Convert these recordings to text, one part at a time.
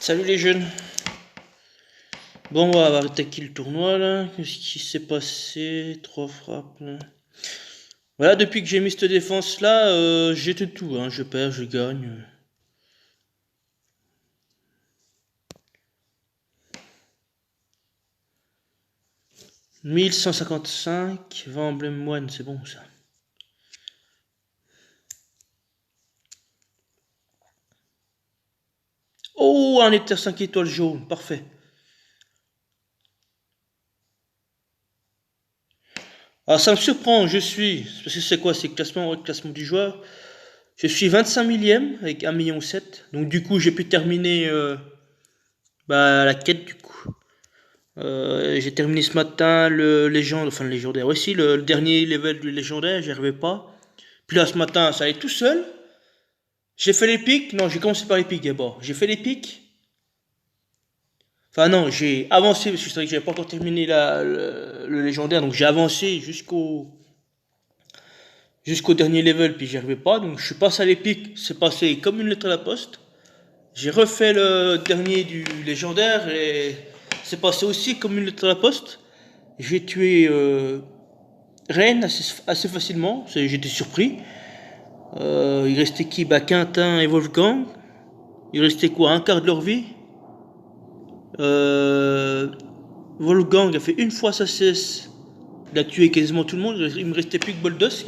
Salut les jeunes. Bon, on va attaquer le tournoi là. Qu'est-ce qui s'est passé? Trois frappes là. Voilà, depuis que j'ai mis cette défense là, j'ai tout, hein. Je perds, je gagne. 1155, 20 emblèmes moine, c'est bon ça. Oh, un éther 5 étoiles jaune, parfait. Alors ça me surprend, parce que c'est quoi, c'est le classement, ouais, le classement du joueur. Je suis 25 millième avec 1,7 million. Donc du coup, j'ai pu terminer la quête du coup. J'ai terminé ce matin le légendaire aussi, le dernier level du légendaire, j'y arrivais pas. Puis là ce matin, ça allait tout seul. J'ai fait les pics, non, j'ai commencé par les pics d'abord. J'ai fait les pics. Enfin non, j'ai avancé parce que c'est vrai que j'avais pas encore terminé le légendaire, donc j'ai avancé jusqu'au dernier level, puis j'y arrivais pas. Donc je suis passé à les pics, c'est passé comme une lettre à la poste. J'ai refait le dernier du légendaire et c'est passé aussi comme une lettre à la poste. J'ai tué Rennes assez facilement, j'étais surpris. Il restait qui? Quintin et Wolfgang. Il restait quoi? Un quart de leur vie. Euh, Wolfgang a fait une fois sa cesse. Il a tué quasiment tout le monde. Il me restait plus que Boldos.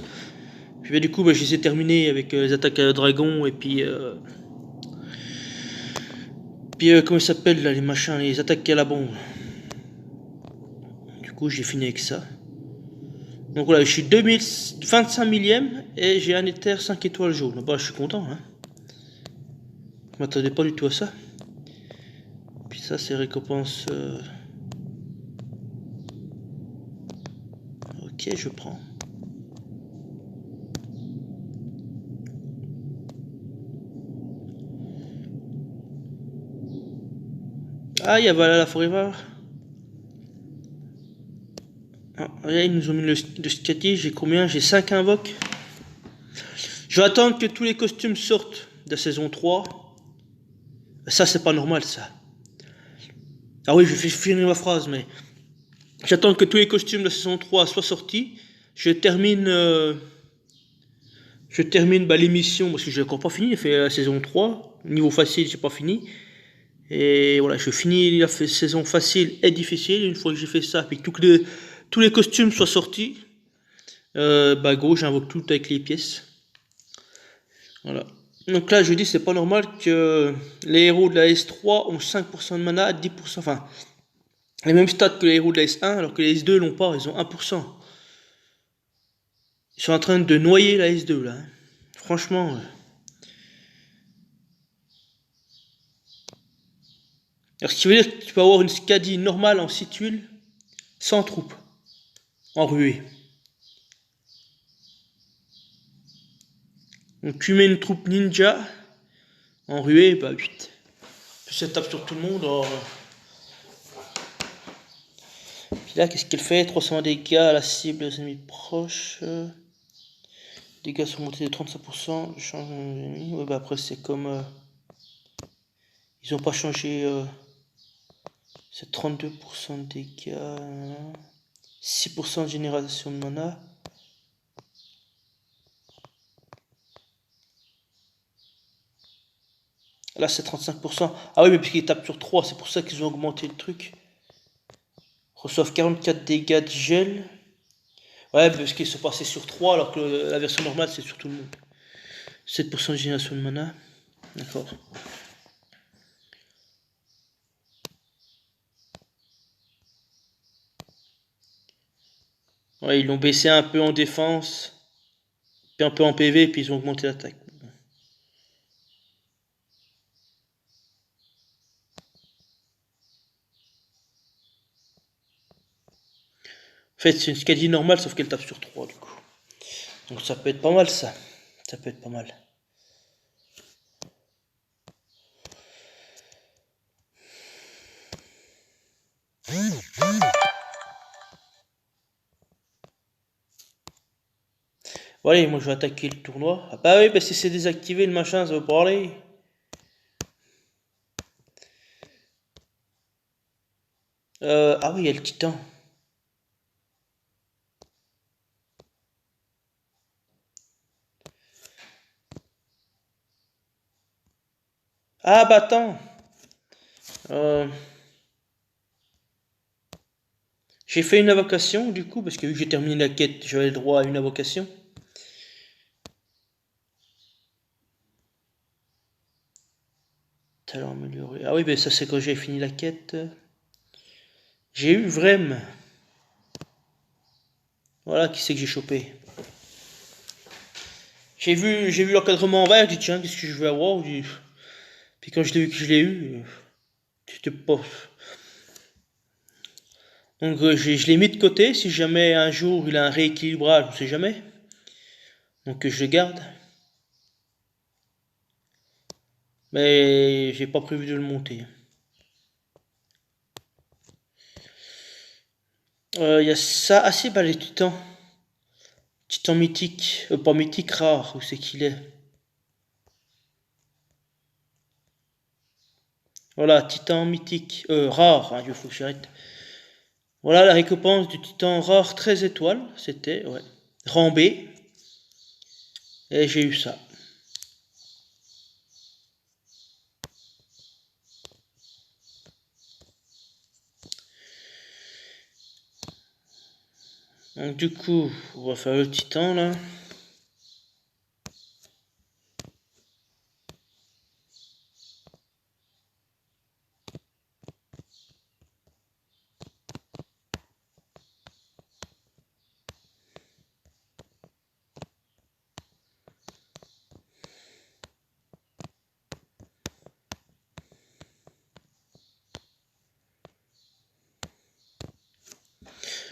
Puis du coup, je les ai terminés avec les attaques à dragon et puis comment ça s'appelle là, les machins, les attaques à la bombe. Du coup, j'ai fini avec ça. Donc voilà, je suis 25 millième et j'ai un éther 5 étoiles jaune. Bah, je suis content, hein. Je m'attendais pas du tout à ça. Puis ça, c'est récompense. Ok, je prends. Ah, il y a Valhalla Forever. Ah, là, ils nous ont mis le Scati. J'ai combien? J'ai 5 invoques. Je vais attendre que tous les costumes sortent de la saison 3. Ça, c'est pas normal, ça. Ah oui, je vais finir ma phrase, mais j'attends que tous les costumes de la saison 3 soient sortis. Je termine, l'émission parce que j'ai encore pas fini. J'ai fait la saison 3. Niveau facile, j'ai pas fini. Et voilà, je finis la saison facile et difficile. Une fois que j'ai fait ça, puis que tous les costumes soient sortis, go, j'invoque tout avec les pièces. Voilà. Donc là, je dis, c'est pas normal que les héros de la S3 ont 5% de mana, 10%, enfin, les mêmes stats que les héros de la S1, alors que les S2 l'ont pas, ils ont 1%. Ils sont en train de noyer la S2 là, hein. Franchement. Alors, ce qui veut dire que tu peux avoir une Skadi normale en 6 tuiles, sans troupes, en ruée. Donc tu mets une troupe ninja en ruée, bah 8. Puis ça tape sur tout le monde. Puis là, qu'est-ce qu'elle fait? 300 dégâts à la cible des ennemis proches. Dégâts sont montés de 35%. Je change d'ennemi. Ouais, bah après, c'est comme. Ils ont pas changé. C'est 32% de dégâts. 6% de génération de mana. Là, c'est 35%. Ah oui, mais puisqu'ils tapent sur 3, c'est pour ça qu'ils ont augmenté le truc. Reçoivent 44 dégâts de gel. Ouais, parce qu'ils sont passés sur 3 alors que la version normale c'est sur tout le monde. 7% de génération de mana. D'accord. Ouais, ils l'ont baissé un peu en défense, puis un peu en PV, puis ils ont augmenté l'attaque. En fait, c'est une Skadi normale, sauf qu'elle tape sur 3 du coup. Donc ça peut être pas mal ça. Ça peut être pas mal. Bon allez, moi je vais attaquer le tournoi. Ah bah oui, parce que c'est désactivé le machin, ça veut parler. Ah oui, il y a le Titan. Ah bah attends. Euh, j'ai fait une invocation du coup, parce que vu que j'ai terminé la quête, j'avais le droit à une invocation. Talent amélioré. Ah oui, mais ça c'est quand j'ai fini la quête. J'ai eu Vrem. Voilà qui c'est que j'ai chopé. J'ai vu l'encadrement en vert, j'ai dit tiens, qu'est-ce que je vais avoir? Puis quand je l'ai vu que je l'ai eu, c'était pas. Donc je l'ai mis de côté, si jamais un jour il a un rééquilibrage, on sait jamais. Donc je le garde. Mais j'ai pas prévu de le monter. Il y a ça, assez bas les titans. Titan mythique, pas mythique, rare, où c'est qu'il est? Voilà, titan mythique, rare, hein, il faut que j'arrête. Voilà la récompense du titan rare 13 étoiles, c'était, ouais. Rang B, et j'ai eu ça. Donc du coup, on va faire le titan là.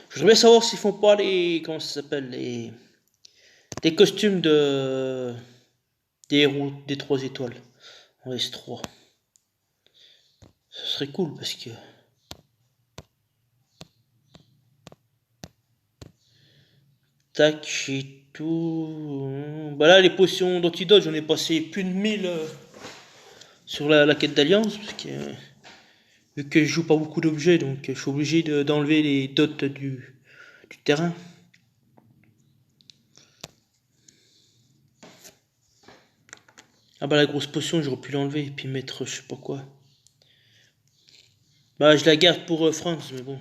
Je voudrais savoir s'ils font pas les, comment ça s'appelle, des costumes des héros des 3 étoiles en S3. Ce serait cool parce que tac, j'ai tout. Bah là, les potions d'antidote, j'en ai passé plus de 1000 sur la quête d'alliance parce que vu que je joue pas beaucoup d'objets, donc je suis obligé d'enlever les dots du terrain. Ah bah la grosse potion, j'aurais pu l'enlever et puis mettre je sais pas quoi. Bah je la garde pour France, mais bon.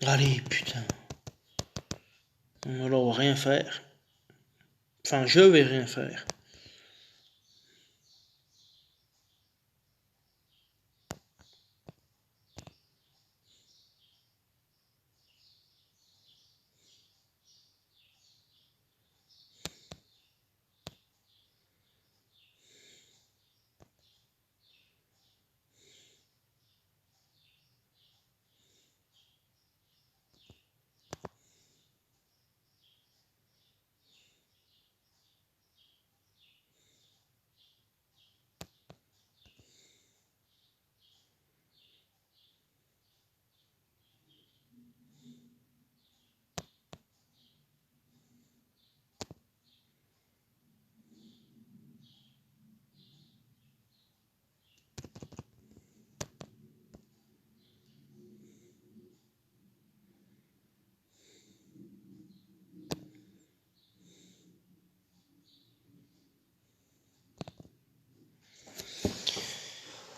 Allez, putain. Alors on va rien faire. Enfin, je vais rien faire.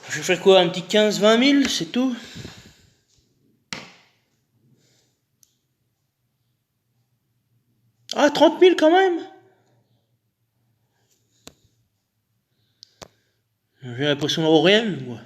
Je vais faire quoi? Un petit 15-20 000, c'est tout? Ah, 30 000 quand même? J'ai l'impression d'avoir rien eu, moi.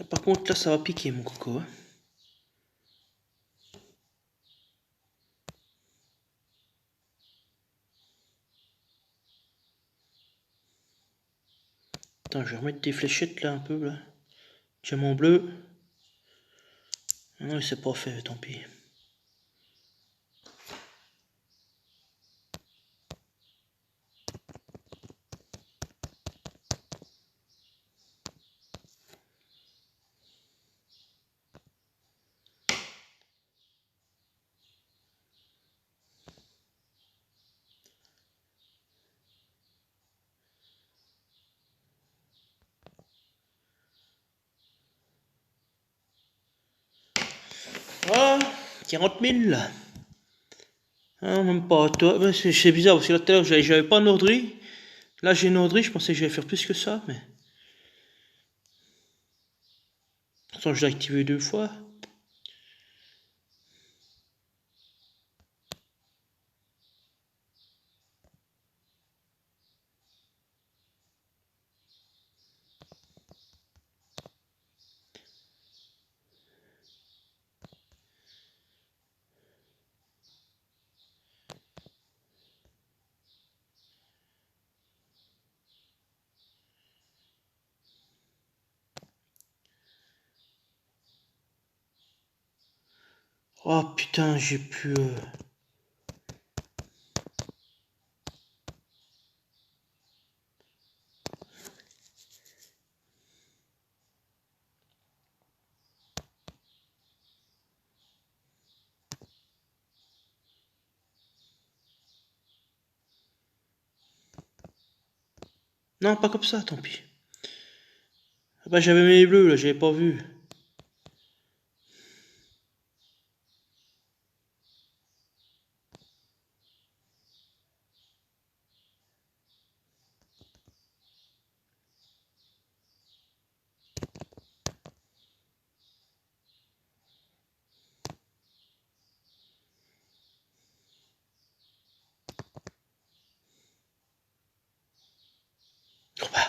Par contre, là, ça va piquer, mon coco. Hein. Attends, je vais remettre des fléchettes, là, un peu, là. Diamant bleu. Non, il s'est pas fait, tant pis. Ah, 40 000. Ah, même pas. Toi, ouais, c'est bizarre parce que là tout à l'heure j'avais pas une orderie. Là j'ai une orderie, je pensais que j'allais faire plus que ça, mais. Pourtant je l'ai activé 2 fois. Oh putain, j'ai pu. Non, pas comme ça, tant pis. Ah bah j'avais mes bleus là, j'avais pas vu. Oh bah.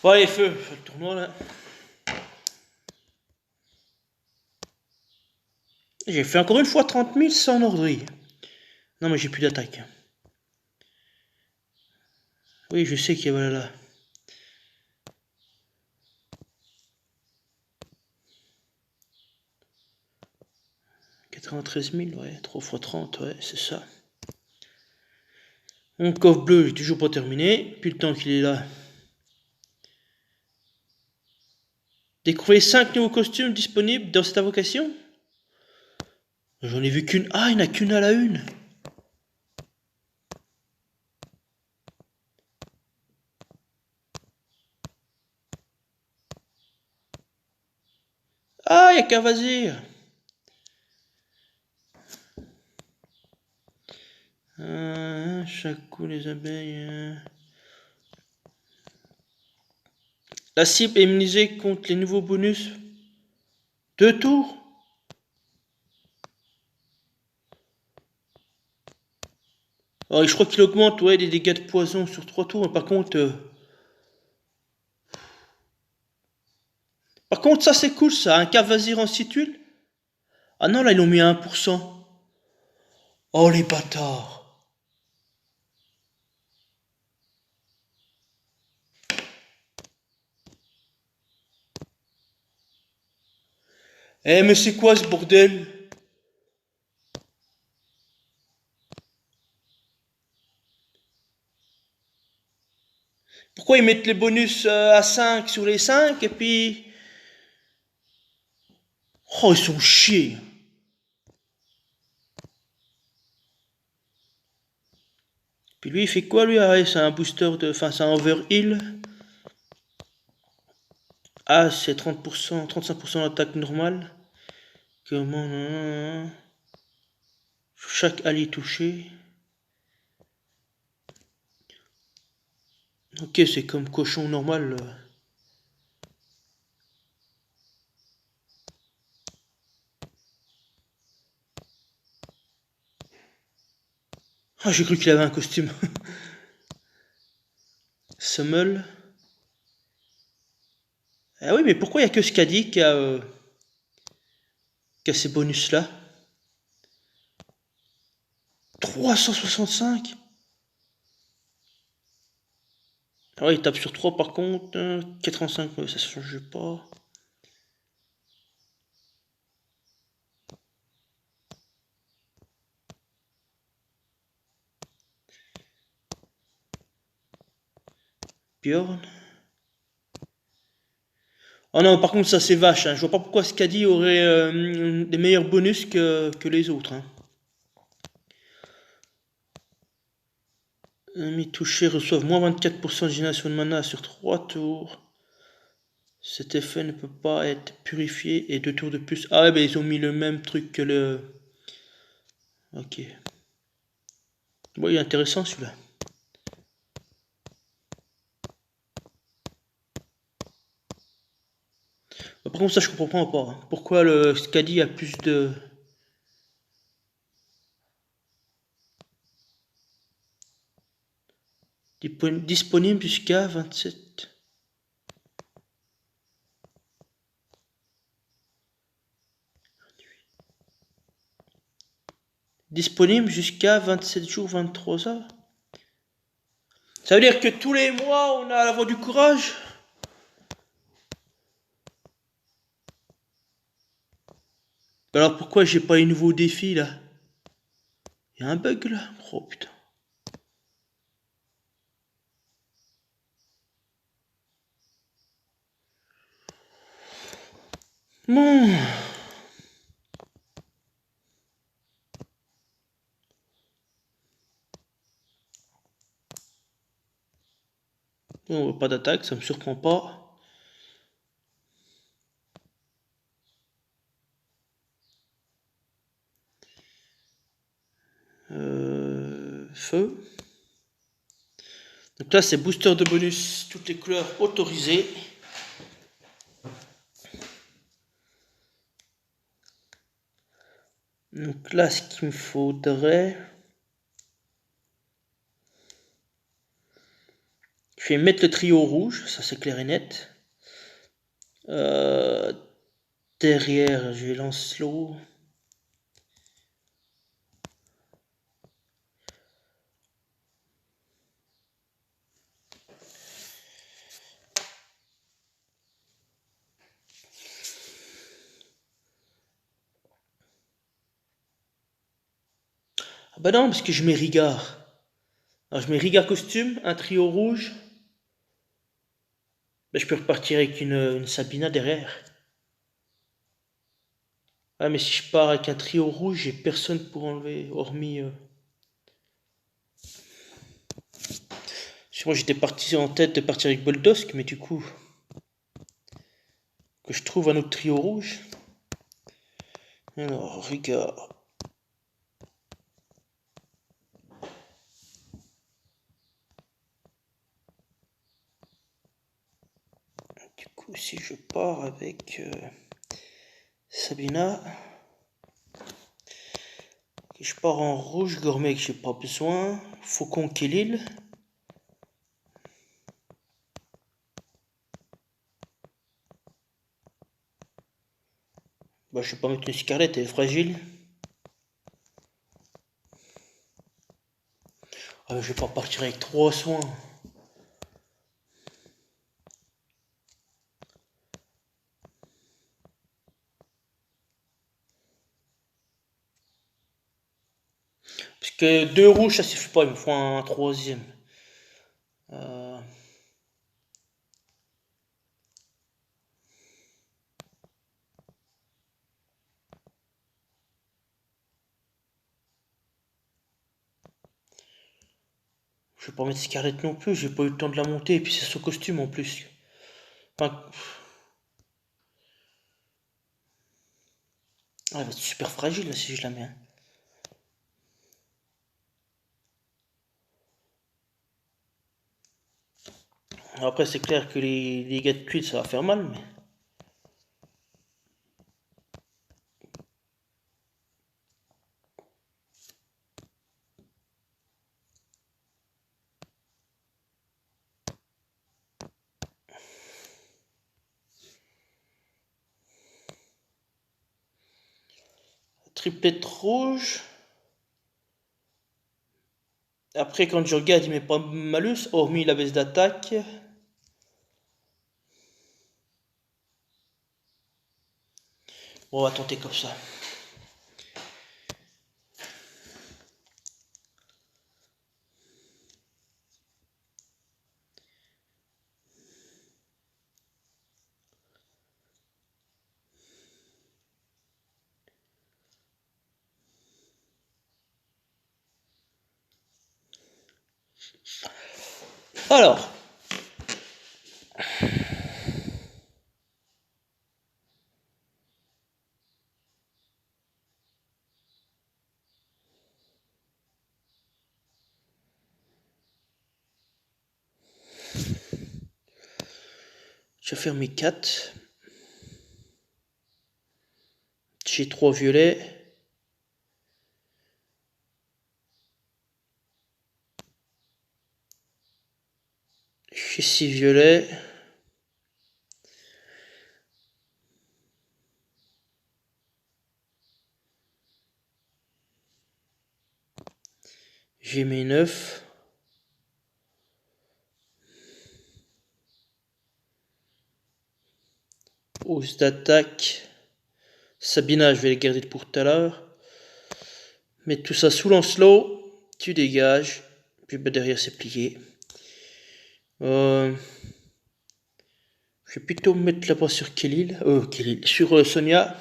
Bon allez, feu le tournoi là. J'ai fait encore une fois 30 000 sans orderie. Non mais j'ai plus d'attaque. Oui, je sais qu'il y a voilà là. 93 000, ouais, 3 x 30, ouais, c'est ça. Mon coffre bleu, j'ai toujours pas terminé. Depuis le temps qu'il est là. Découvrez 5 nouveaux costumes disponibles dans cette invocation. J'en ai vu qu'une. Ah, il n'y en a qu'une à la une. Ah, il n'y a qu'un vazir. Chaque coup, les abeilles. La cible est immunisée contre les nouveaux bonus. 2 tours. Alors, je crois qu'il augmente ouais, les dégâts de poison sur 3 tours. Mais par contre, ça c'est cool ça. Un Cavazir en situle. Ah non, là ils l'ont mis à 1%. Oh les bâtards. Eh mais c'est quoi ce bordel? Pourquoi ils mettent les bonus à 5 sur les 5 et puis... Oh ils sont chiés. Puis lui il fait quoi lui? Ah ouais, c'est un booster de... Enfin c'est un overheal. Ah c'est 30%, 35% d'attaque normale. Comment... Chaque allié touché. Ok c'est comme cochon normal. Ah, j'ai cru qu'il avait un costume. Summel. Ah oui, mais pourquoi il n'y a que Skadi qui a ces bonus-là? 365. Ah ouais, il tape sur 3 par contre. 85, ça change pas. Bjorn. Oh non, par contre, ça c'est vache. Hein. Je vois pas pourquoi Skadi aurait des meilleurs bonus que les autres. Hein. Ennemis touchés reçoivent moins 24% de génération de mana sur 3 tours. Cet effet ne peut pas être purifié et 2 tours de plus. Ah ouais, bah ils ont mis le même truc que le... Ok. Bon, il est intéressant celui-là. Par contre, ça je comprends pas. Hein. Pourquoi le Skadi a plus de... Disponible jusqu'à 27. Disponible jusqu'à 27 jours, 23 heures. Ça veut dire que tous les mois, on a la voie du courage? Alors pourquoi j'ai pas un nouveau défi là? Il y a un bug là? Oh putain. Bon. Bon, pas d'attaque, ça me surprend pas. Feu. Donc là, c'est booster de bonus, toutes les couleurs autorisées. Donc là, ce qu'il me faudrait... Je vais mettre le trio rouge, ça c'est clair et net. Derrière, je vais Lancelot. Ah bah non, parce que je mets Rigard. Alors je mets Rigard costume, un trio rouge. Bah, je peux repartir avec une Sabina derrière. Ah mais si je pars avec un trio rouge, j'ai personne pour enlever, hormis... Moi j'étais parti en tête de partir avec Boldosk, mais du coup... Que je trouve un autre trio rouge. Alors, Rigard. Du coup, si je pars avec Sabina, et je pars en rouge, Gourmet que j'ai pas besoin, Faucon Kélil. Bah, je vais pas mettre une Scarlett, elle est fragile. Ah, je vais pas partir avec 3 soins. Parce que 2 rouges, ça suffit pas, il me faut un troisième. Euh, Je vais pas mettre Scarlett non plus, j'ai pas eu le temps de la monter, et puis c'est son costume en plus. Enfin, elle va être super fragile là, si je la mets. Hein. Alors après, c'est clair que les gars de tuiles, ça va faire mal, mais... triplette rouge. Après, quand je regarde, il met pas malus, hormis la baisse d'attaque. On va tenter comme ça. Alors, je vais faire mes 4. J'ai 3 violets. J'ai 6 violets. J'ai mes 9. Hausse d'attaque. Sabina, je vais les garder pour tout à l'heure. Mets tout ça sous Lancelot. Tu dégages. Puis derrière, c'est plié. Je vais plutôt me mettre là-bas sur Kelil. Sur Sonia.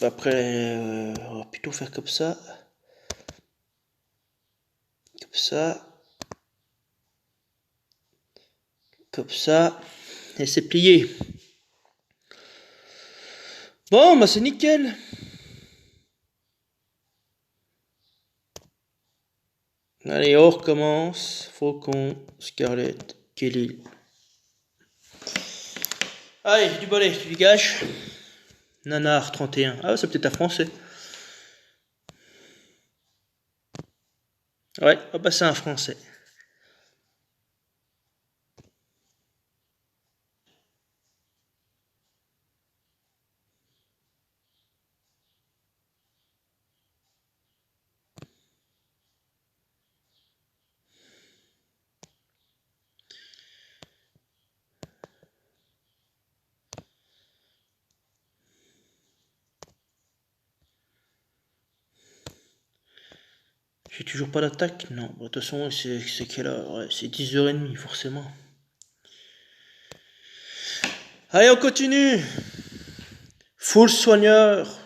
Après, on va plutôt faire comme ça. Comme ça. Comme ça. Et c'est plié. Bon, bah c'est nickel. Allez, on recommence. Faucon, Scarlett, Kelly. Allez, du balai, tu dégages. Nanar 31. Ah, c'est peut-être un français. Ouais, on va passer un français. J'ai toujours pas d'attaque? Non, de toute façon, c'est quelle heure? Ouais, c'est 10h30, forcément. Allez, on continue. Full soigneur.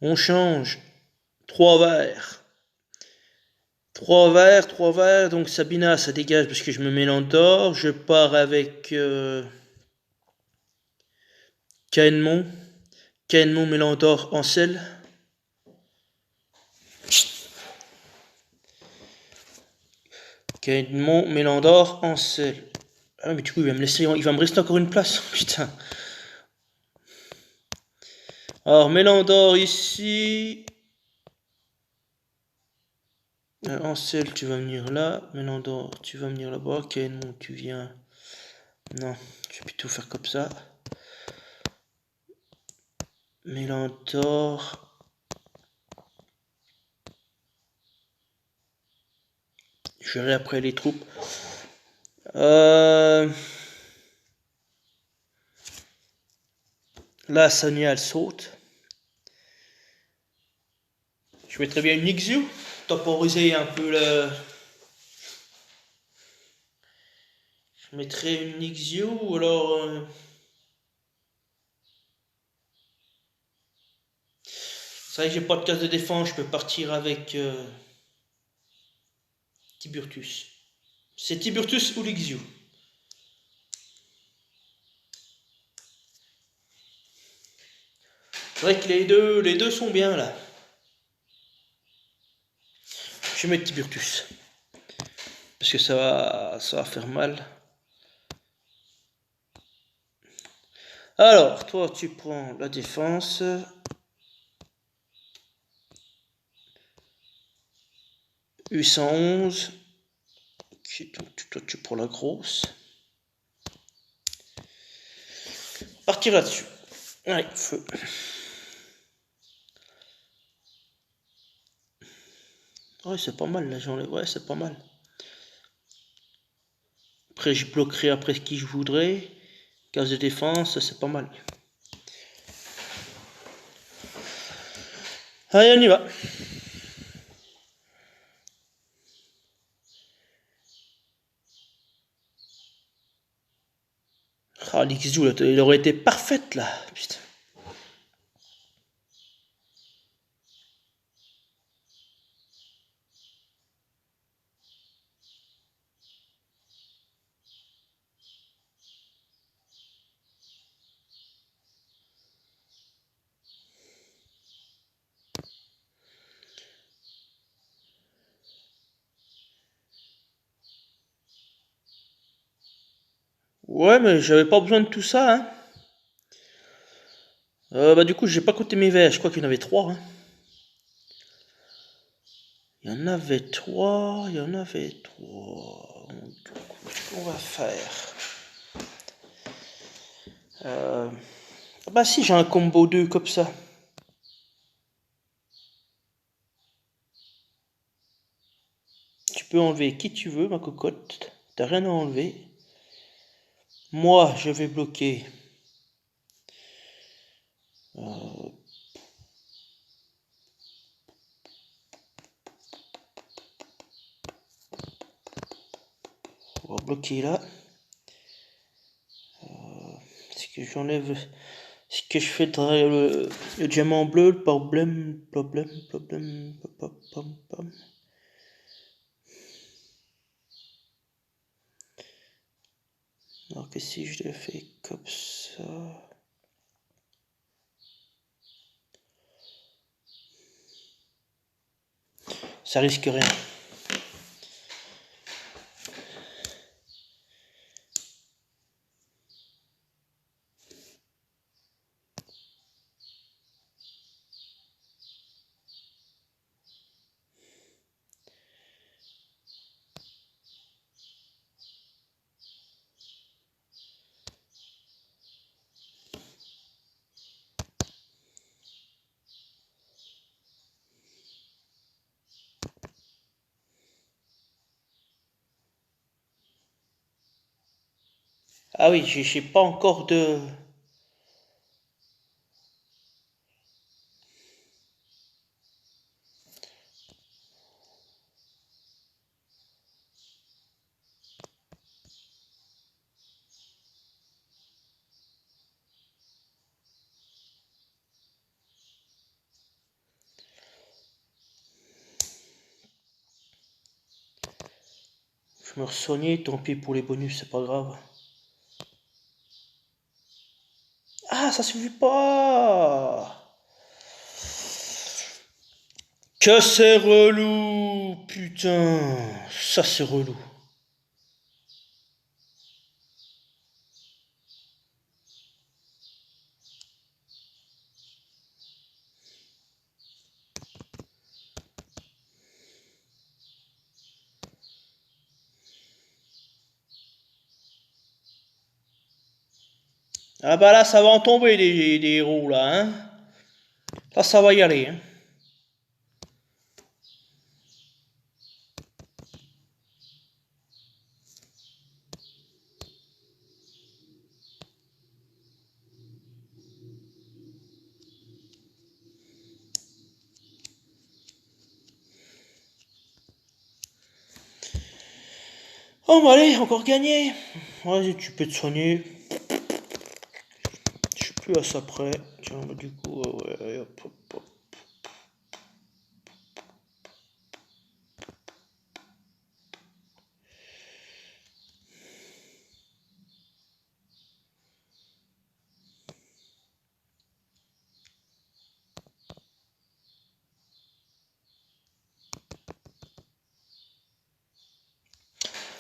On change. 3 verts. 3 verts, 3 verts. Donc Sabina, ça dégage parce que je me mets l'endor. Je pars avec Caenmont. Caenmont, Mélandor, Ancel. Caenmont, Mélandor, Ancel. Ah mais du coup il va me rester encore une place. Putain. Alors Mélandor ici. Ancel, tu vas venir là. Mélandor, tu vas venir là-bas. Caenmont, tu viens. Non, je vais plutôt faire comme ça. Mélandor. Je verrai après les troupes. Là, Sonia, elle saute. Je mettrais bien une Ixu. Temporiser un peu le... Je mettrais une Ixu ou alors... C'est vrai que j'ai pas de case de défense, je peux partir avec Tiburtus. C'est Tiburtus ou l'Ixu. C'est vrai que les deux sont bien là. Je vais mettre Tiburtus. Parce que ça va faire mal. Alors, toi, tu prends la défense. U111. Okay, donc toi, tu prends la grosse. partir là-dessus. Allez, feu. Ouais, c'est pas mal, là, j'enlève. Ouais, c'est pas mal. Après, je bloquerai après ce qui je voudrais. Case de défense, c'est pas mal. Allez, on y va. Ah, l'Xu, il aurait été parfaite, là. Putain. Ouais, mais j'avais pas besoin de tout ça, hein. Bah, du coup, j'ai pas compté mes verres. Je crois qu'il y en avait trois, hein. Il y en avait trois, il y en avait trois. Donc, qu'est-ce qu'on va faire? Ah bah si, j'ai un combo 2 comme ça. Tu peux enlever qui tu veux, ma cocotte. T'as rien à enlever. Moi, je vais bloquer. Euh, on va bloquer là. C'est que j'enlève. C'est que je fais le diamant bleu, le problème. Pam, pam, pam. Alors que si je le fais comme ça. Ça risque rien. Ah oui, j'ai pas encore de. Je me soigner, tant pis pour les bonus, c'est pas grave. Ah, ça suffit pas! Que c'est relou! Putain! Ça c'est relou. Ah bah là, ça va en tomber des héros là, hein? Là, ça va y aller, hein? Oh, bah allez, encore gagné! Vas-y, tu peux te soigner. Je suis plus à ça près. Tiens, bah du coup, ouais, hop, hop, hop.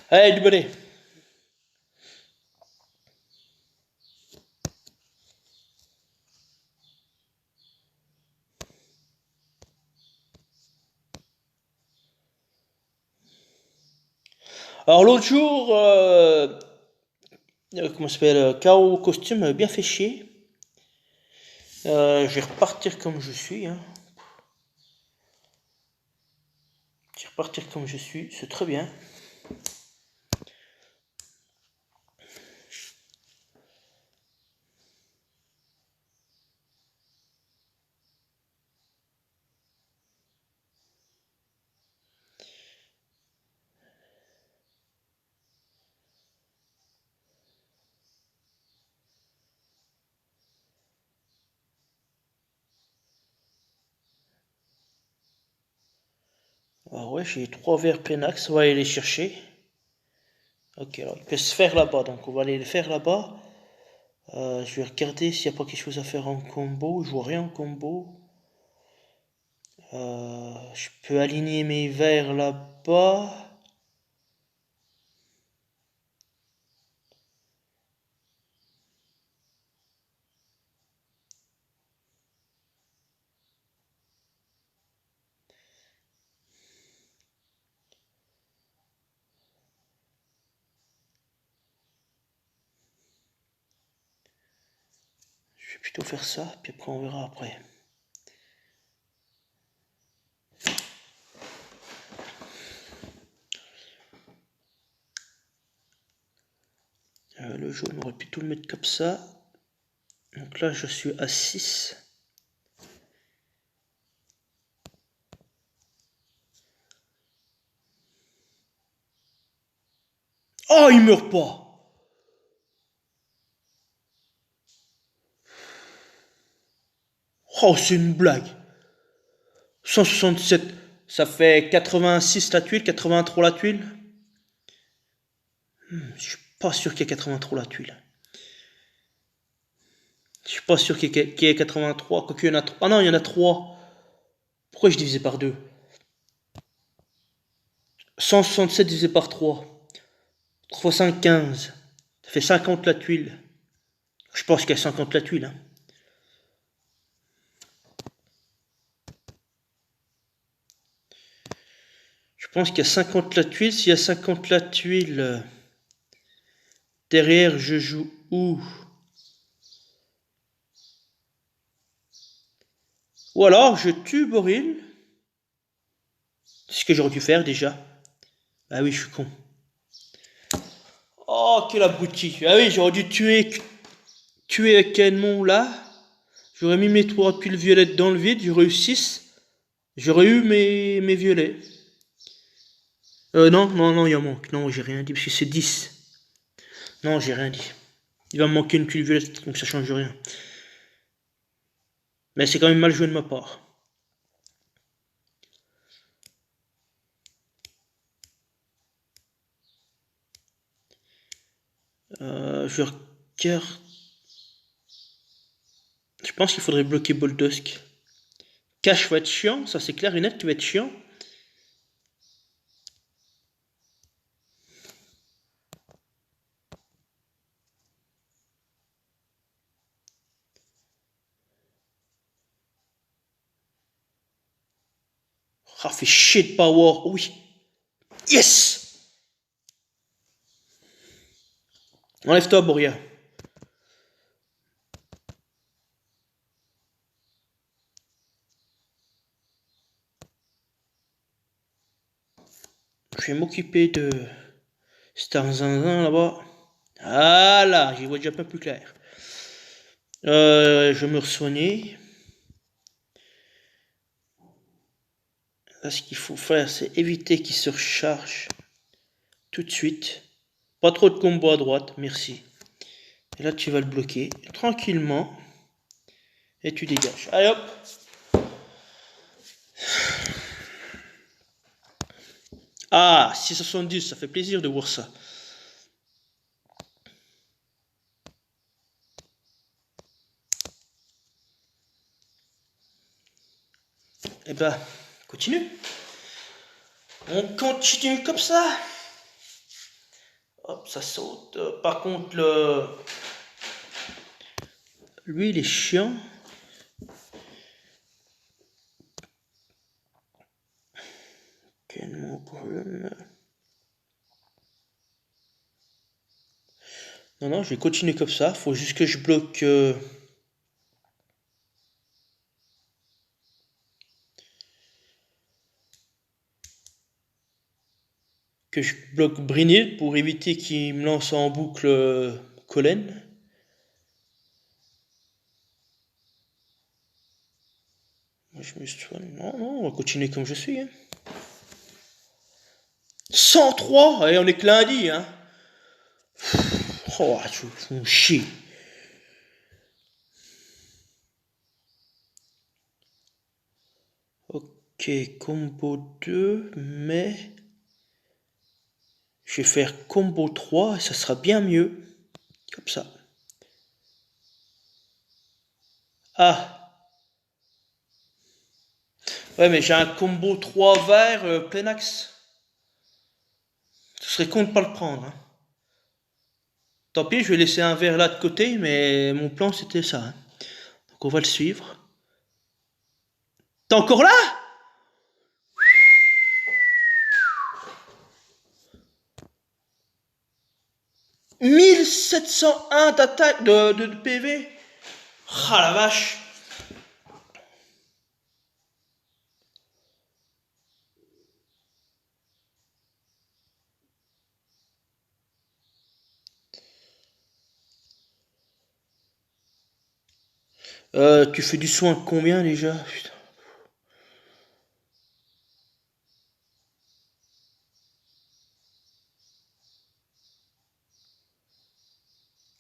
Allez, du bonnet. Alors l'autre jour, comment ça s'appelle, KO costume bien fait chier. Je vais repartir comme je suis, hein. Je vais repartir comme je suis, c'est très bien. Ah ouais, j'ai 3 verres Penax, on va aller les chercher. Ok, alors il peut se faire là-bas, donc on va aller le faire là-bas. Je vais regarder s'il n'y a pas quelque chose à faire en combo. Je vois rien en combo. Je peux aligner mes verres là-bas. Je vais plutôt faire ça, puis après on verra après. Le jaune, on aurait plutôt le mettre comme ça. Donc là, je suis à 6. Oh, il meurt pas! Oh, c'est une blague! 167, ça fait 86 la tuile, 83 la tuile. Je suis pas sûr qu'il y ait 83 la tuile. Je suis pas sûr qu'il y ait 83, quoique il y en a 3. Ah non, il y en a 3. Pourquoi je divisé par 2? 167 divisé par 3. 3 fois 5, 15. Ça fait 50 la tuile. Je pense qu'il y a 50 la tuile, hein. Je pense qu'il y a 50 la tuile. S'il y a 50 la tuile, derrière, je joue où? Ou alors, je tue Boril. C'est ce que j'aurais dû faire déjà. Ah oui, je suis con. Oh, quel abruti. Ah oui, j'aurais dû tuer Kenmon là. J'aurais mis mes 3 tuiles violettes dans le vide. J'aurais eu 6. J'aurais eu mes violets. Non, non, non, il en manque. Non, j'ai rien dit parce que c'est 10. Non, j'ai rien dit. Il va me manquer une tuile violette, donc ça change rien. Mais c'est quand même mal joué de ma part. Je regarde. Je pense qu'il faudrait bloquer Boldusk. Cash va être chiant, ça c'est clair et net qui va être chiant. Ah, fait chier de power, oui. Yes! Enlève-toi, Boria. Je vais m'occuper de Star Zinzin là-bas. Voilà, j'y vois déjà un peu plus clair. Je vais me soigner. Là, ce qu'il faut faire, c'est éviter qu'il se recharge tout de suite. Pas trop de combos à droite, merci. Et là, tu vas le bloquer tranquillement. Et tu dégages. Allez hop! Ah, 670, ça fait plaisir de voir ça. Eh ben, continue. On continue comme ça. Hop, ça saute. Par contre, lui, il est chiant. Quel mon problème. Non, non, je vais continuer comme ça. Faut juste que je bloque... que je bloque Brynhild pour éviter qu'il me lance en boucle Collen. Moi, je me soigne. Non, non, on va continuer comme je suis. Hein. 103. Et on est que lundi. Hein. Oh, tu fais chier. Ok, combo 2, mais je vais faire combo 3 et ça sera bien mieux. Comme ça. Ah. Ouais, mais j'ai un combo 3 verts plein axe. Ce serait con de pas le prendre. Hein. Tant pis, je vais laisser un vert là de côté, mais mon plan c'était ça. Hein. Donc on va le suivre. T'es encore là? 1701 d'attaque de PV. Ah la vache. Tu fais du soin combien déjà? Putain.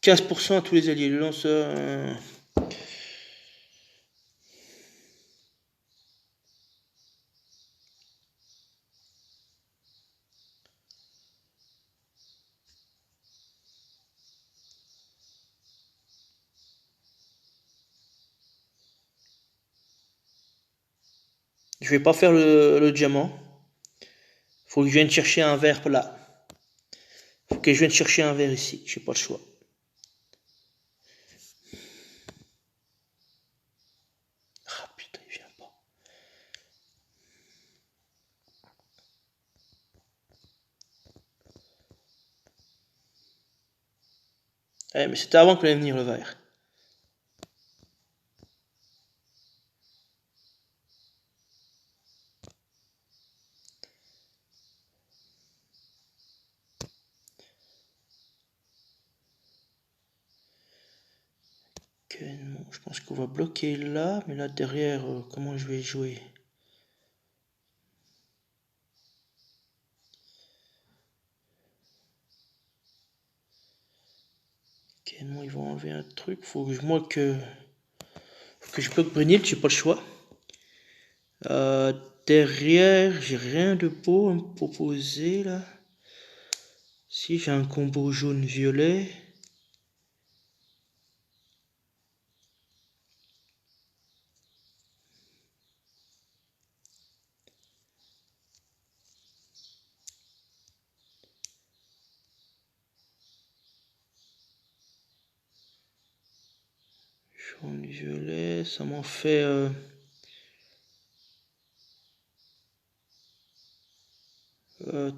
15% à tous les alliés. Le lanceur. Je vais pas faire le diamant. Faut que je vienne chercher un verre là. Faut que je vienne chercher un verre ici. J'ai pas le choix. Ah putain, il vient pas. Eh, mais c'était avant qu'il allait venir le verre. Ok, non, je pense qu'on va bloquer là, mais là derrière, comment je vais jouer? Ok, non, ils vont enlever un truc. Faut que je bloque Brunhild, j'ai pas le choix. Derrière, j'ai rien de beau à me proposer là. Si j'ai un combo jaune-violet. Jaune-violet, ça m'en fait...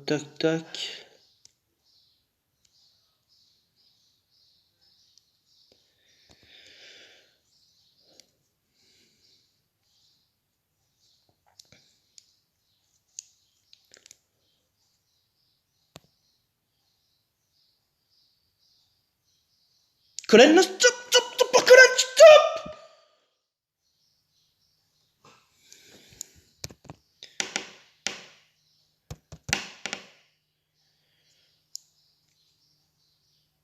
tac tac. Colin, non, stop, stop, stop, pas Colin, stop!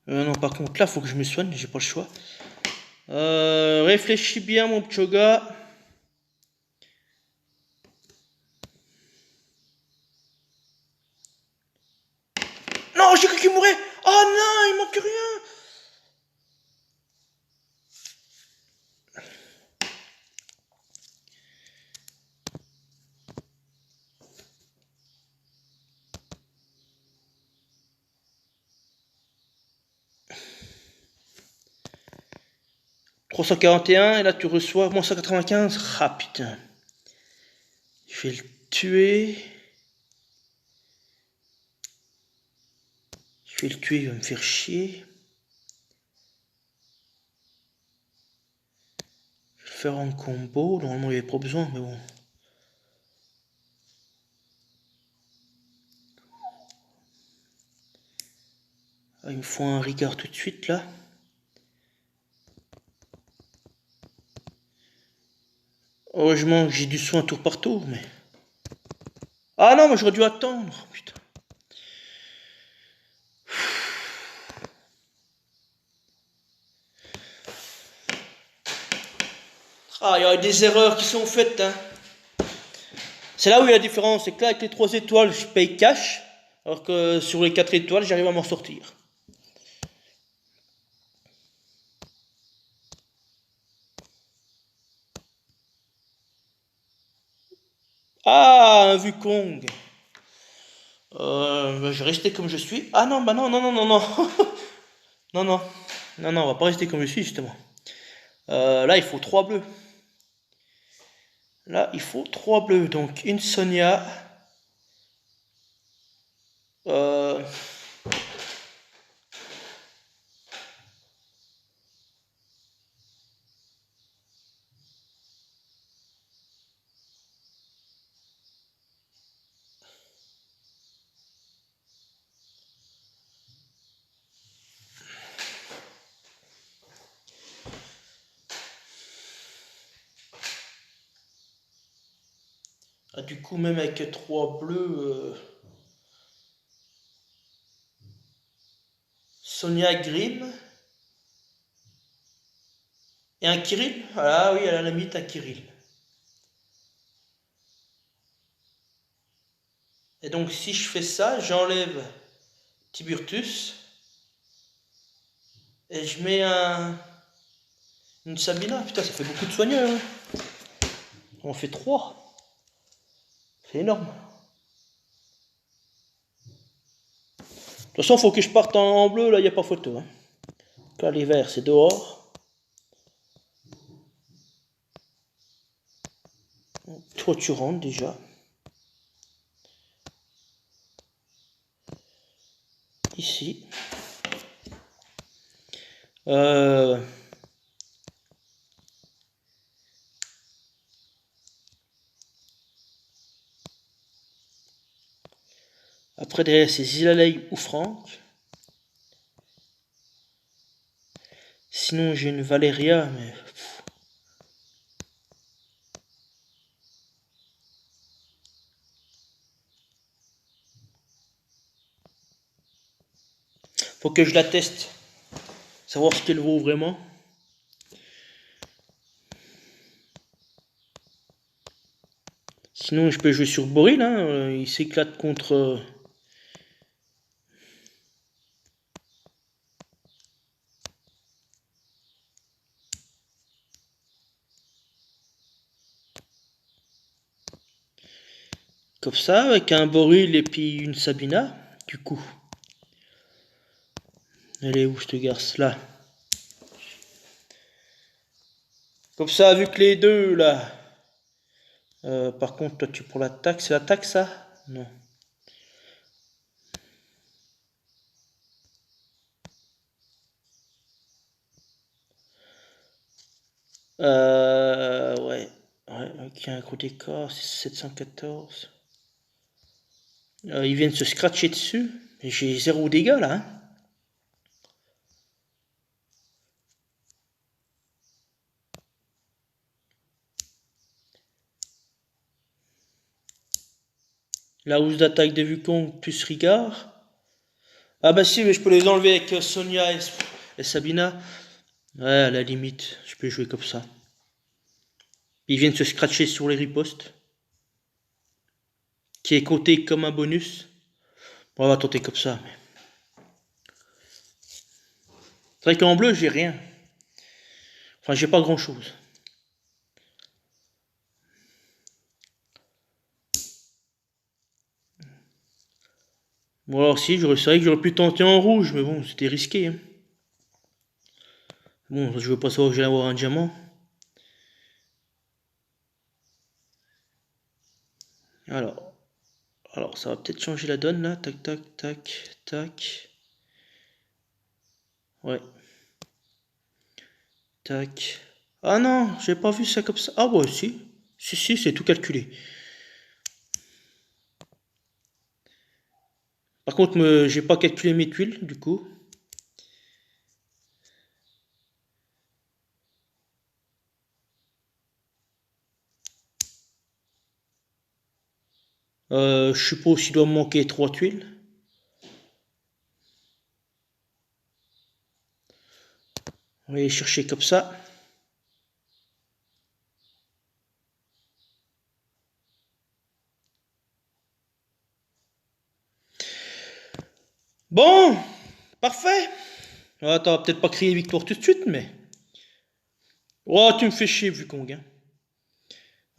Non, par contre, là, faut que je me soigne, j'ai pas le choix. Réfléchis bien, mon pchoga. Non, j'ai cru qu'il mourait. Oh non, il manque rien. 341, et là tu reçois moins 195. Ah putain. Je vais le tuer. Je vais le tuer, il va me faire chier. faire en combo. Normalement, il n'y avait pas besoin, mais bon. Ah, il me faut un Ricard tout de suite, là. Heureusement que j'ai du soin tour par tour, mais... Ah non, mais j'aurais dû attendre, putain. Ah, il y a des erreurs qui sont faites, hein. C'est là où il y a la différence, c'est que là, avec les 3 étoiles, je paye cash, alors que sur les 4 étoiles, j'arrive à m'en sortir. Ah, un Wukong. Je vais rester comme je suis. Ah non, bah non, non, non, non, non. Non, non. Non, non, on va pas rester comme je suis, justement. Là, il faut 3 bleus. Là, il faut 3 bleus. Donc, une Sonia. Euh, du coup, même avec 3 bleus, Sonia Grimm et un Kirill. Ah oui, à la limite, un Kirill. Et donc, si je fais ça, j'enlève Tiburtus et je mets une Sabina. Putain, ça fait beaucoup de soigneurs, hein. On fait 3. C'est énorme. De toute façon, faut que je parte en bleu, là, il n'y a pas photo, hein. Là, les verts, c'est dehors. Toi, tu rentres déjà. Ici. Après, derrière, c'est Zilalei ou Franck. Sinon, j'ai une Valeria, mais... Faut que je la teste. Savoir ce qu'elle vaut vraiment. Sinon, je peux jouer sur Boril, hein. Il s'éclate contre... Comme ça, avec un Boril et puis une Sabina. Du coup. Elle est où, cette garce là? Comme ça, vu que les deux, là... par contre, toi, tu prends l'attaque. C'est l'attaque, ça? Non. Ouais. Ouais, ok, un gros décor, c'est 714. Ils viennent se scratcher dessus. J'ai 0 dégâts, là, hein. La hausse d'attaque de Wukong plus Rigard. Ah bah si, mais je peux les enlever avec Sonia et Sabina. Ouais, à la limite, je peux jouer comme ça. Ils viennent se scratcher sur les ripostes. Qui est coté comme un bonus. Bon, on va tenter comme ça. C'est vrai qu'en bleu, j'ai rien. Enfin, j'ai pas grand chose. Bon, alors si, c'est vrai que j'aurais pu tenter en rouge, mais bon, c'était risqué, hein. Bon, je veux pas savoir que j'allais avoir un diamant. Alors, ça va peut-être changer la donne là. Tac, tac, tac, tac. Ouais. Tac. Ah non, j'ai pas vu ça comme ça. Ah ouais, si. Si, c'est tout calculé. Par contre, j'ai pas calculé mes tuiles, du coup. Je suppose qu'il doit me manquer 3 tuiles. On va aller chercher comme ça. Bon, parfait. Attends, peut-être pas crier victoire tout de suite, mais... Oh, tu me fais chier, vu qu'on gagne.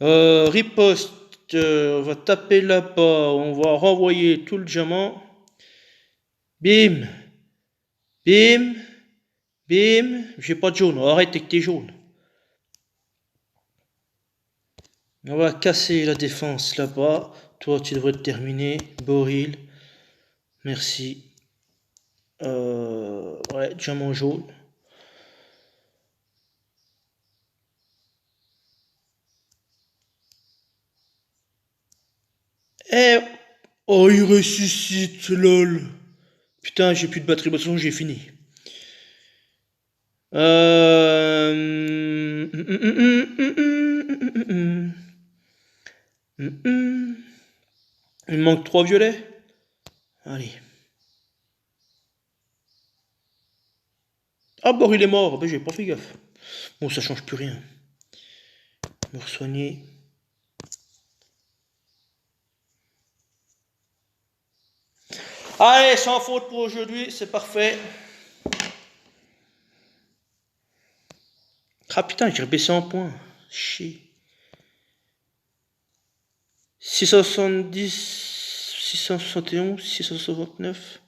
Riposte, on va taper là-bas, on va renvoyer tout le diamant. Bim, bim, bim. J'ai pas de jaune, arrête avec tes jaunes. On va casser la défense là-bas. Toi, tu devrais te terminer. Boril, merci. Ouais, diamant jaune. Eh, oh, il ressuscite, lol. Putain, j'ai plus de batterie, de toute façon, j'ai fini. Il me manque 3 violets. Allez. Ah, bon, il est mort. Ben, j'ai pas fait gaffe. Bon, ça change plus rien. Me soigner. Allez, sans faute pour aujourd'hui, c'est parfait. Ah putain, j'ai rebaissé en point. Chier. 670, 671, 669.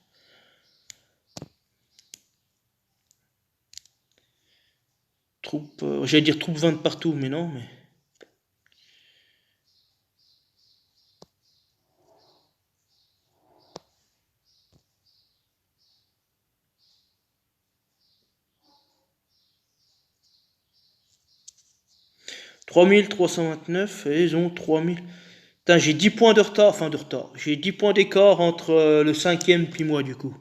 Troupe, j'allais dire troupe 20 partout, mais non, mais... 3329 et ils ont 3000. Putain, j'ai 10 points de retard, enfin de retard. J'ai 10 points d'écart entre le cinquième puis moi du coup.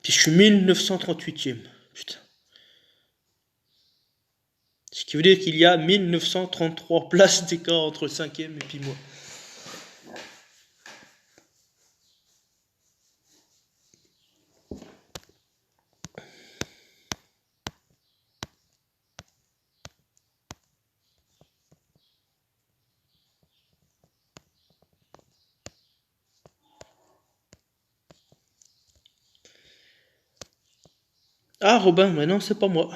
Puis je suis 1938e. Putain. Ce qui veut dire qu'il y a 1933 places d'écart entre le cinquième et puis moi. Ah Robin, mais non, c'est pas moi.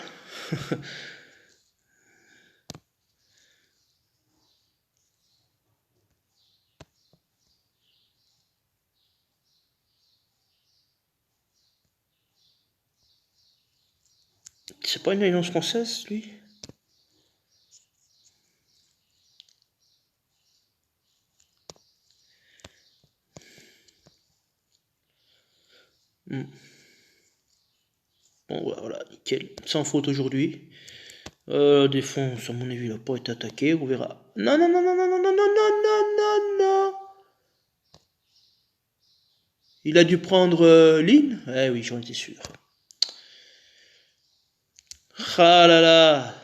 C'est pas une alliance française, lui? Hmm. Bon, voilà, nickel. Sans faute aujourd'hui. Défense, à mon avis, il n'a pas été attaqué. On verra. Non, non, non, non, non, non, non, non, non, non, non, non. Il a dû prendre Lynn. Eh oui, j'en étais sûr. Ah là là.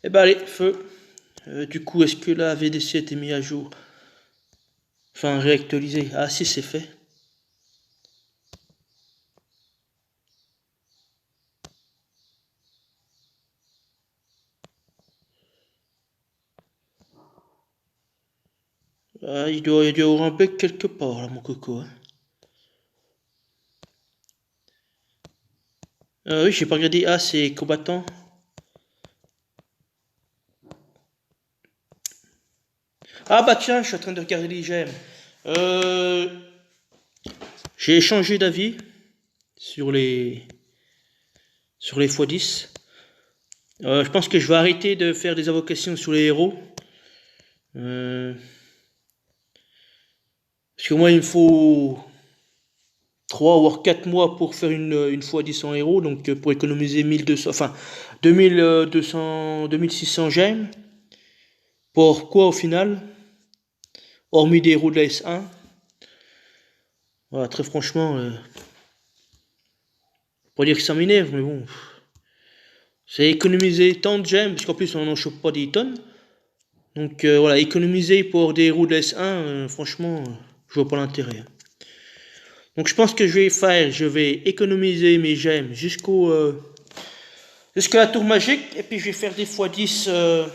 Eh ben allez, feu. Du coup, est-ce que la VDC a été mise à jour? Enfin, réactualisée. Ah si, c'est fait. Ah, il doit y avoir un bug quelque part, là, mon coco. Hein. Oui, j'ai pas regardé. Ah, c'est combattant. Ah bah tiens, je suis en train de regarder les gemmes. Euh, j'ai changé d'avis sur les x10. Je pense que je vais arrêter de faire des invocations sur les héros. Parce que moi, il me faut 3 voire 4 mois pour faire une fois 10 en héros, donc pour économiser 1200, enfin 2200, 2600 gemmes. Pour quoi au final? Hormis des héros de la S1. Voilà, très franchement, pas dire que ça m'énerve, mais bon. C'est économiser tant de gemmes, parce qu'en plus on n'en chope pas des tonnes. Donc voilà, économiser pour des héros de la S1, franchement, je vois pas l'intérêt. Donc je pense que je vais économiser mes gemmes jusqu'à la tour magique, et puis je vais faire des x10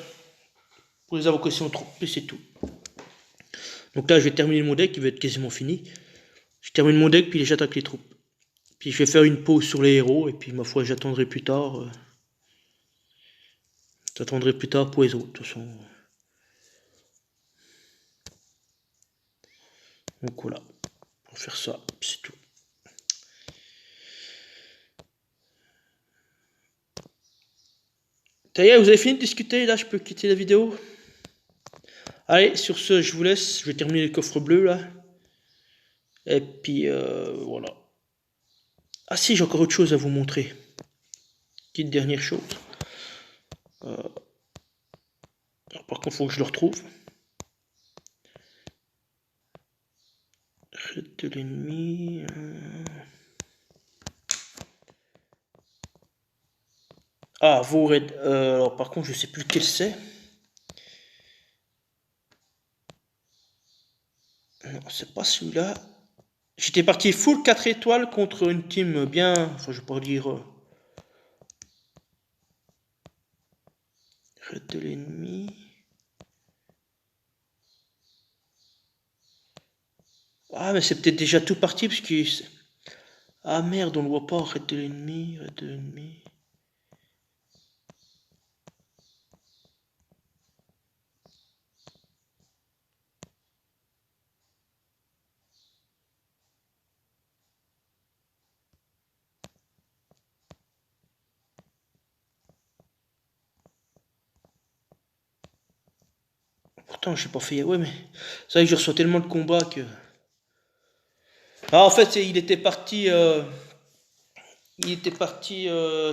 pour les invocations de troupes, et c'est tout. Donc là je vais terminer mon deck, qui va être quasiment fini. Je termine mon deck, puis j'attaque les troupes. Puis je vais faire une pause sur les héros, et puis ma foi j'attendrai plus tard. J'attendrai plus tard pour les autres, de toute façon. Donc voilà, on va faire ça, c'est tout. D'ailleurs, vous avez fini de discuter, là je peux quitter la vidéo. Allez, sur ce, je vous laisse, je vais terminer le coffre bleu là. Et puis voilà. Ah si, j'ai encore autre chose à vous montrer. Petite dernière chose. Alors, par contre, il faut que je le retrouve. Raid de l'ennemi. Ah, vos raids. Alors par contre, je sais plus lequel c'est. Non, c'est pas celui-là. J'étais parti full 4 étoiles contre une team bien. Enfin, je vais pas dire. Raid de l'ennemi. Ah, mais c'est peut-être déjà tout parti parce que. Ah merde, on le voit pas. Raid de l'ennemi. Raid de l'ennemi. Pourtant, je sais pas fait. Ouais, mais. C'est vrai que je reçois tellement de combats que. Ah, en fait, il était parti.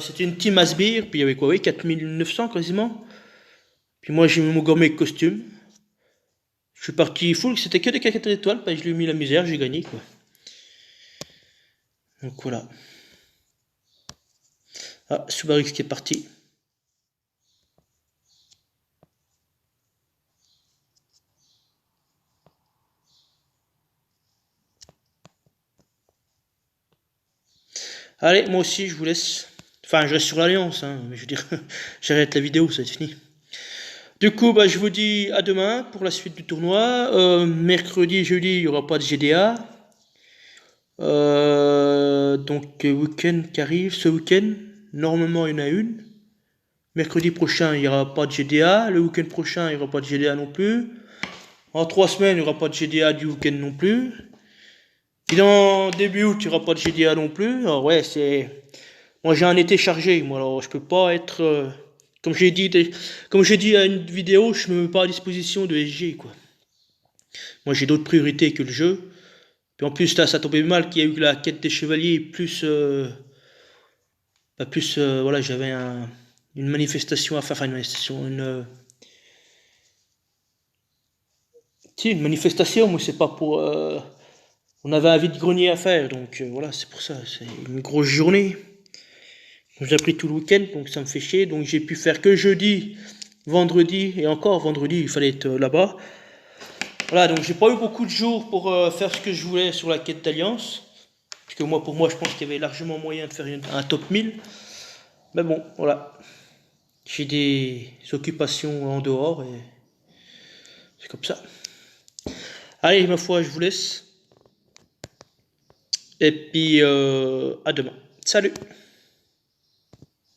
C'était une team Asbir, puis il y avait quoi, oui, 4900 quasiment. Puis moi j'ai mis mon gourmet costume. Je suis parti full, c'était que des 4 étoiles, puis je lui ai mis la misère, j'ai gagné quoi. Donc voilà. Ah, Subarix qui est parti. Allez, moi aussi je vous laisse. Enfin, je reste sur l'Alliance, hein, mais je veux dire, j'arrête la vidéo, ça va être fini. Du coup, bah, je vous dis à demain pour la suite du tournoi. Mercredi, jeudi, il n'y aura pas de GDA. Donc, week-end qui arrive, ce week-end, normalement il y en a une. Mercredi prochain, il n'y aura pas de GDA. Le week-end prochain, il n'y aura pas de GDA non plus. En 3 semaines, il n'y aura pas de GDA du week-end non plus. Puis dans début août, il n'y aura pas de GDA non plus. Alors ouais, c'est... Moi, j'ai un été chargé. Moi, alors, je peux pas être... Comme j'ai dit à une vidéo, je me mets pas à disposition de SG, quoi. Moi, j'ai d'autres priorités que le jeu. Puis en plus, là, ça tombait mal qu'il y a eu la quête des chevaliers, plus... voilà, j'avais une manifestation à faire. Enfin, une manifestation, si, une manifestation, mais c'est pas pour... on avait un vide-grenier à faire, donc voilà, c'est pour ça. C'est une grosse journée. J'ai pris tout le week-end, donc ça me fait chier. Donc j'ai pu faire que jeudi, vendredi, et encore vendredi, il fallait être là-bas. Voilà, donc j'ai pas eu beaucoup de jours pour faire ce que je voulais sur la quête d'Alliance. Parce que moi, pour moi, je pense qu'il y avait largement moyen de faire un top 1000. Mais bon, voilà. J'ai des occupations en dehors et c'est comme ça. Allez, ma foi, je vous laisse. Et puis, à demain. Salut!